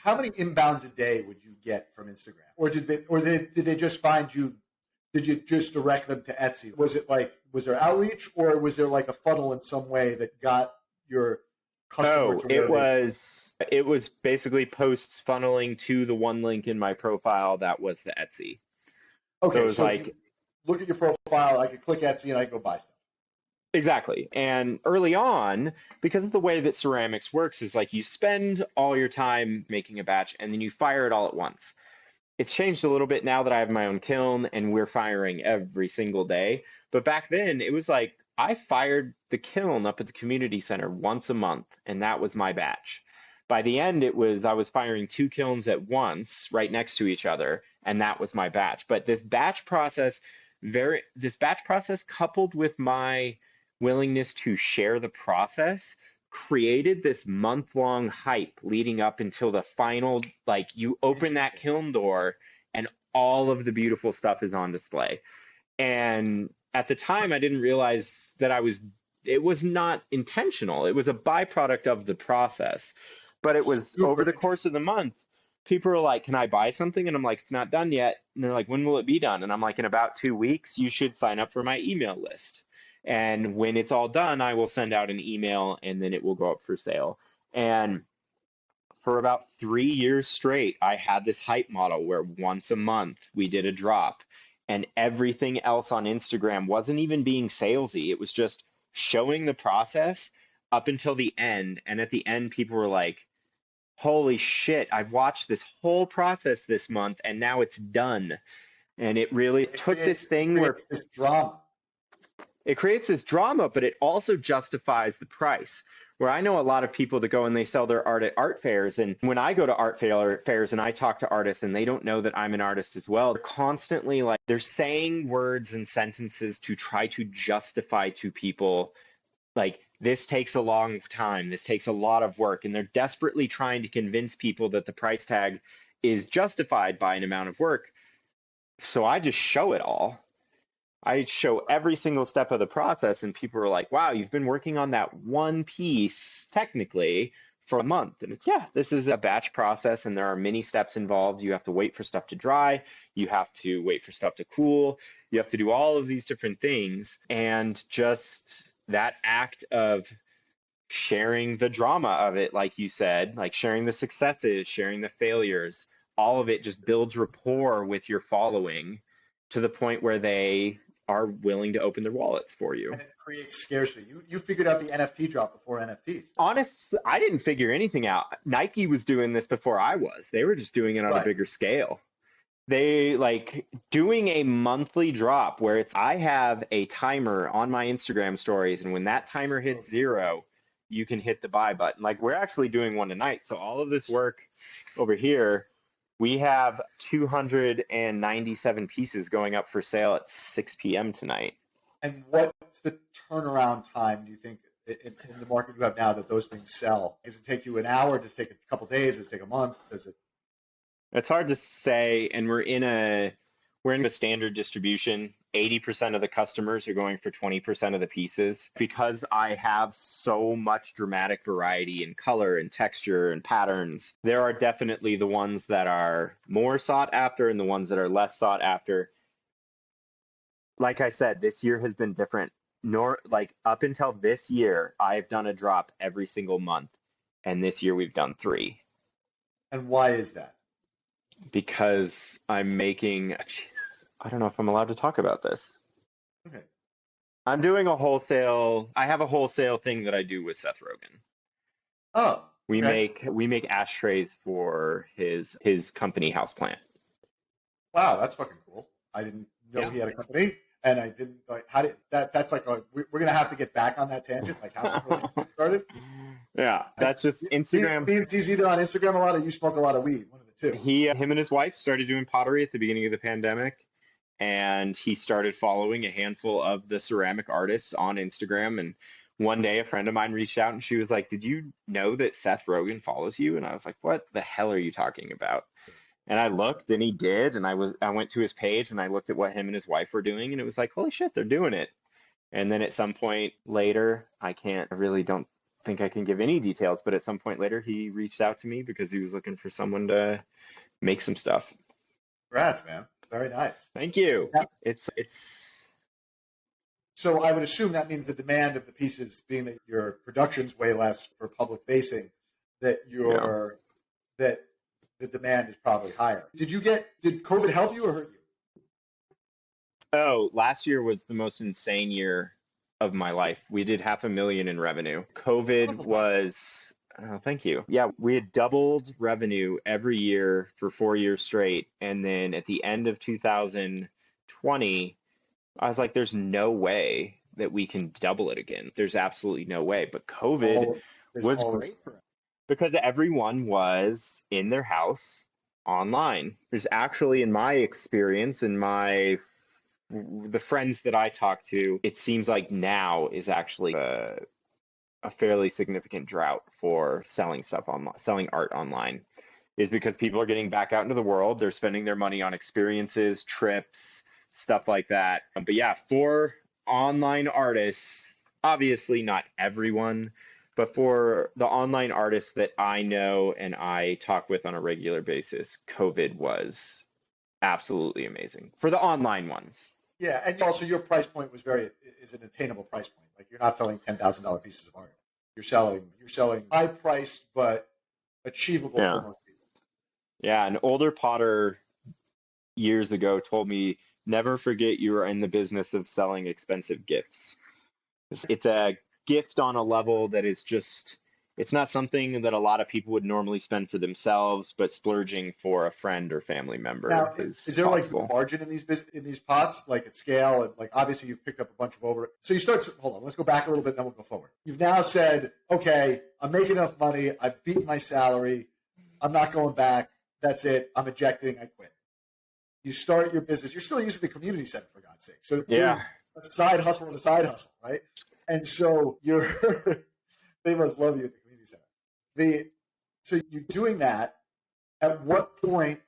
how many inbounds a day would you get from Instagram? Or did they just find you? Did you just direct them to Etsy? Was there outreach, or was there like a funnel in some way that got your customer to where it was basically posts funneling to the one link in my profile that was the Etsy. Okay, so it was like, look at your profile, I could click Etsy and I could go buy stuff. Exactly. And early on, because of the way that ceramics works, is like you spend all your time making a batch and then you fire it all at once. It's changed a little bit now that I have my own kiln and we're firing every single day. But back then, it was like I fired the kiln up at the community center once a month, and that was my batch. By the end, I was firing 2 kilns at once, right next to each other, and that was my batch. But this batch process coupled with my willingness to share the process created this month-long hype leading up until the final, like you open that kiln door and all of the beautiful stuff is on display. And at the time I didn't realize that it was not intentional. It was a byproduct of the process. But it was over the course of the month, people are like, can I buy something? And I'm like, it's not done yet. And they're like, when will it be done? And I'm like, in about 2 weeks, you should sign up for my email list. And when it's all done, I will send out an email and then it will go up for sale. And for about 3 years straight, I had this hype model where once a month we did a drop, and everything else on Instagram wasn't even being salesy. It was just showing the process up until the end. And at the end, people were like, holy shit, I've watched this whole process this month and now it's done. And it really took this thing where this drama. It creates this drama, but it also justifies the price. Where I know a lot of people that go and they sell their art at art fairs. And when I go to art fairs and I talk to artists and they don't know that I'm an artist as well, they're constantly like, they're saying words and sentences to try to justify to people, like, this takes a long time, this takes a lot of work. And they're desperately trying to convince people that the price tag is justified by an amount of work. So I just show it all. I show every single step of the process, and people are like, wow, you've been working on that one piece technically for a month. And it's, yeah, this is a batch process and there are many steps involved. You have to wait for stuff to dry. You have to wait for stuff to cool. You have to do all of these different things. And just that act of sharing the drama of it, like you said, like sharing the successes, sharing the failures, all of it just builds rapport with your following to the point where they are willing to open their wallets for you. And it creates scarcity. You figured out the NFT drop before NFTs. Honestly, I didn't figure anything out. Nike was doing this before I was. They were just doing it on a bigger scale. They like doing a monthly drop where I have a timer on my Instagram stories, and when that timer hits 0, you can hit the buy button. Like, we're actually doing one tonight. So all of this work over here, we have 297 pieces going up for sale at 6 p.m. tonight. And what's the turnaround time, do you think, in the market you have now that those things sell? Does it take you an hour? Does it take a couple of days? Does it take a month? It's hard to say, and we're in a standard distribution. 80% of the customers are going for 20% of the pieces. Because I have so much dramatic variety in color and texture and patterns, there are definitely the ones that are more sought after and the ones that are less sought after. Like I said, this year has been different. Up until this year, I've done a drop every single month, and this year we've done 3. And why is that? Because I'm making, I don't know if I'm allowed to talk about this. Okay. I'm doing I have a wholesale thing that I do with Seth Rogen. Oh. Okay. We make ashtrays for his company Houseplant. Wow, that's fucking cool. I didn't know he had a company, and I didn't like that's like we're gonna have to get back on that tangent, like how the relationship started. Yeah, that's just Instagram. He's either on Instagram a lot or you smoke a lot of weed. One of the two. Him and his wife started doing pottery at the beginning of the pandemic, and he started following a handful of the ceramic artists on Instagram. And one day a friend of mine reached out and she was like, did you know that Seth Rogen follows you? And I was like, what the hell are you talking about? And I looked, and he did, and I went to his page and I looked at what him and his wife were doing, and it was like, holy shit, they're doing it. And then at some point later, I really don't think I can give any details, but at some point later, he reached out to me because he was looking for someone to make some stuff. Congrats, man. Very nice. Thank you. Yeah. It's So I would assume that means the demand of the pieces, being that your production's way less for public facing, that that the demand is probably higher. Did COVID help you or hurt you? Oh, last year was the most insane year of my life. We did $500,000 in revenue. COVID was, oh, thank you. Yeah, we had doubled revenue every year for 4 years straight. And then at the end of 2020, I was like, there's no way that we can double it again. There's absolutely no way. But COVID was great for us because everyone was in their house online. There's actually, in my experience, the friends that I talk to, it seems like now is actually a fairly significant drought for selling stuff online, selling art online, is because people are getting back out into the world. They're spending their money on experiences, trips, stuff like that. But yeah, for online artists, obviously not everyone, but for the online artists that I know and I talk with on a regular basis, COVID was absolutely amazing for the online ones. Yeah, and also your price point is an attainable price point. Like you're not selling $10,000 pieces of art. You're selling high priced but achievable for most people. Yeah, an older potter years ago told me, never forget you are in the business of selling expensive gifts. It's a gift on a level that is just, it's not something that a lot of people would normally spend for themselves, but splurging for a friend or family member now, is there possible. Like margin in these pots, like at scale, and like obviously you've picked up a bunch of so you start. Hold on, let's go back a little bit, then we'll go forward. You've now said, okay, I'm making enough money. I've beaten my salary. I'm not going back. That's it. I'm ejecting. I quit. You start your business. You're still using the community center, for God's sake. So yeah, a side hustle and a side hustle, right? And so they must love you at the community center. So you're doing that. At what point?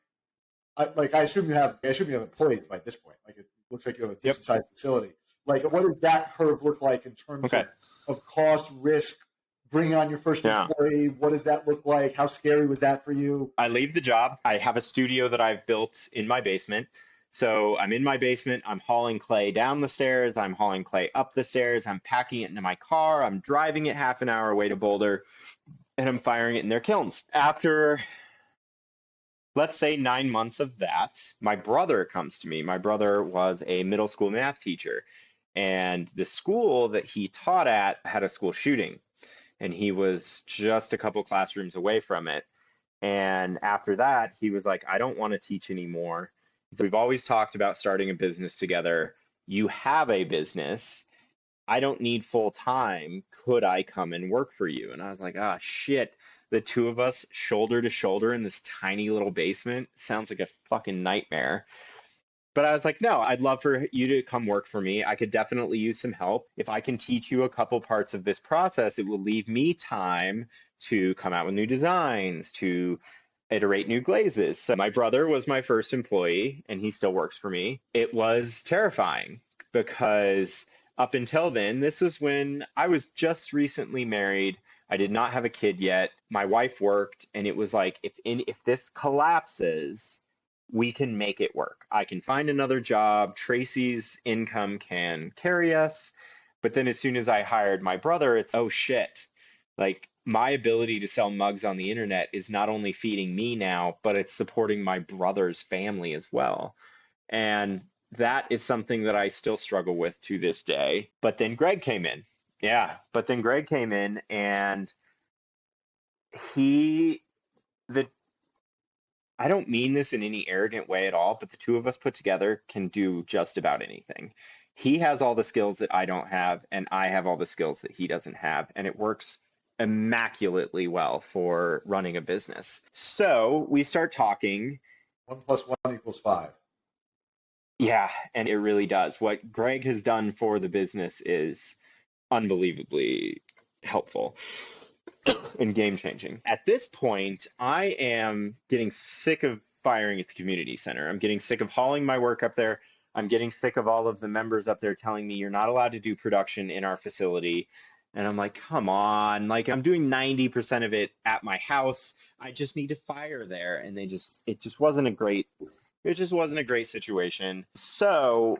I assume you have employees by this point. Like it looks like you have a decent sized facility. Like what does that curve look like in terms of cost, risk, bringing on your first employee? What does that look like? How scary was that for you? I leave the job. I have a studio that I've built in my basement. So I'm in my basement. I'm hauling clay down the stairs. I'm hauling clay up the stairs. I'm packing it into my car. I'm driving it half an hour away to Boulder, and I'm firing it in their kilns. After, let's say, 9 months of that, my brother comes to me. My brother was a middle school math teacher, and the school that he taught at had a school shooting, and he was just a couple classrooms away from it. And after that, he was like, I don't want to teach anymore. We've always talked about starting a business together. You have a business. I don't need full time. Could I come and work for you? And I was like, ah, shit. The two of us shoulder to shoulder in this tiny little basement sounds like a fucking nightmare. But I was like, no, I'd love for you to come work for me. I could definitely use some help. If I can teach you a couple parts of this process, it will leave me time to come out with new designs, to iterate new glazes. So my brother was my first employee, and he still works for me. It was terrifying because up until then, this was when I was just recently married. I did not have a kid yet. My wife worked, and it was like, if this collapses, we can make it work. I can find another job. Tracy's income can carry us. But then as soon as I hired my brother, it's, oh shit. Like, my ability to sell mugs on the internet is not only feeding me now, but it's supporting my brother's family as well. And that is something that I still struggle with to this day. But then Greg came in. And I don't mean this in any arrogant way at all, but the two of us put together can do just about anything. He has all the skills that I don't have, and I have all the skills that he doesn't have. And it works immaculately well for running a business. So we start talking. 1 + 1 = 5. Yeah, and it really does. What Greg has done for the business is unbelievably helpful and game-changing. At this point, I am getting sick of firing at the community center. I'm getting sick of hauling my work up there. I'm getting sick of all of the members up there telling me you're not allowed to do production in our facility. And I'm like, come on, like I'm doing 90% of it at my house. I just need to fire there. And it just wasn't a great situation. So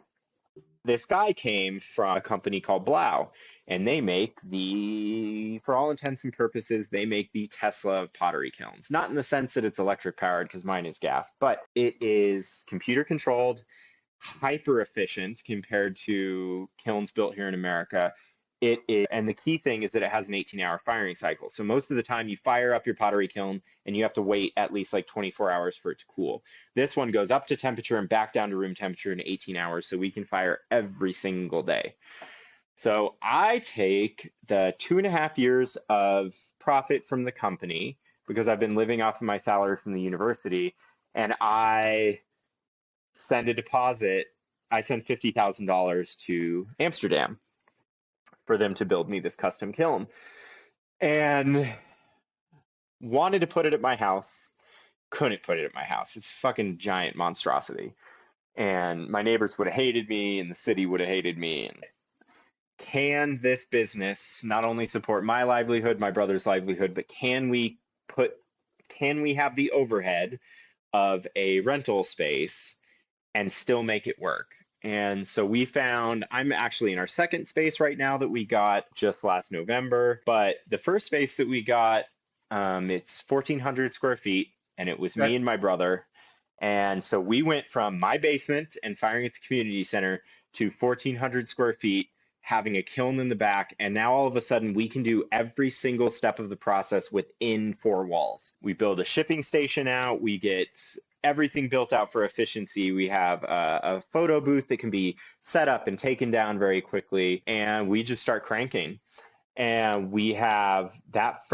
this guy came from a company called Blau, and they make for all intents and purposes, they make the Tesla of pottery kilns. Not in the sense that it's electric powered, because mine is gas, but it is computer controlled, hyper efficient compared to kilns built here in America. It is, and the key thing is that it has an 18-hour firing cycle. So most of the time you fire up your pottery kiln and you have to wait at least like 24 hours for it to cool. This one goes up to temperature and back down to room temperature in 18 hours, so we can fire every single day. So I take the 2.5 years of profit from the company, because I've been living off of my salary from the university, and I send a deposit. I send $50,000 to Amsterdam for them to build me this custom kiln, and wanted to put it at my house. Couldn't put it at my house. It's a fucking giant monstrosity. And my neighbors would have hated me, and the city would have hated me. And can this business not only support my livelihood, my brother's livelihood, but can we have the overhead of a rental space and still make it work? And so I'm actually in our second space right now that we got just last November. But the first space that we got, it's 1,400 square feet, and it was me and my brother. And so we went from my basement and firing at the community center to 1,400 square feet, having a kiln in the back. And now all of a sudden we can do every single step of the process within 4 walls. We build a shipping station out. We get everything built out for efficiency. We have a photo booth that can be set up and taken down very quickly. And we just start cranking. And we have that first